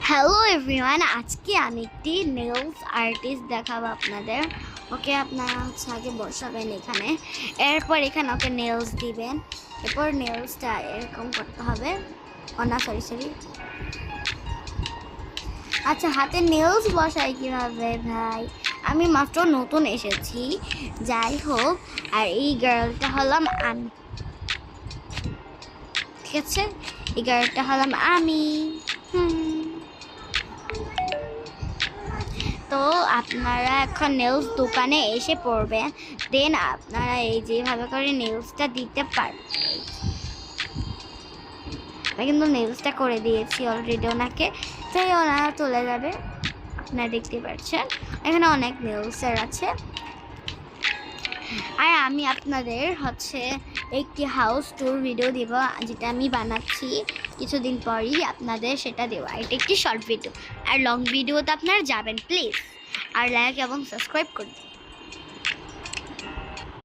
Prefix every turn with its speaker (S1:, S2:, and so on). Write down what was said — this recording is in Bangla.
S1: হ্যালো এভরিওয়ান, আজকে আমি একটি নেলস আর্টিস্ট দেখাবো আপনাদের। ওকে, আপনারা আগে বসাবেন এখানে, এরপর এখানে ওকে নেলস দিবেন। এরপর নেলসটা এরকম করতে হবে। না, সরি। আচ্ছা, হাতে নেলস বসাই কিভাবে ভাই? আমি মাত্র নতুন এসেছি, যাই হোক। আর এই গার্লটা হলাম আমি, ঠিক আছে? এই গার্লটা হলাম আমি। তো আপনারা এখন নেলস দোকানে এসে পড়বেন, দেন আপনারা এই যেভাবে করে নেলসটা দিতে পারবেন। আমি কিন্তু নেলসটা করে দিয়েছি অলরেডি ওনাকে, তাই ওনারা চলে যাবে। আপনারা দেখতে পাচ্ছেন এখানে অনেক নেলসের আছে। আর আমি আপনাদের একটি হাউস ট্যুর ভিডিও দেব, যেটা আমি বানাচ্ছি কিছুদিন পরই আপনাদের সেটা দেবো। এটা একটি শর্ট ভিডিও, আর লং ভিডিওতে আপনারা যাবেন প্লিজ, আর লাইক এবং সাবস্ক্রাইব করবেন।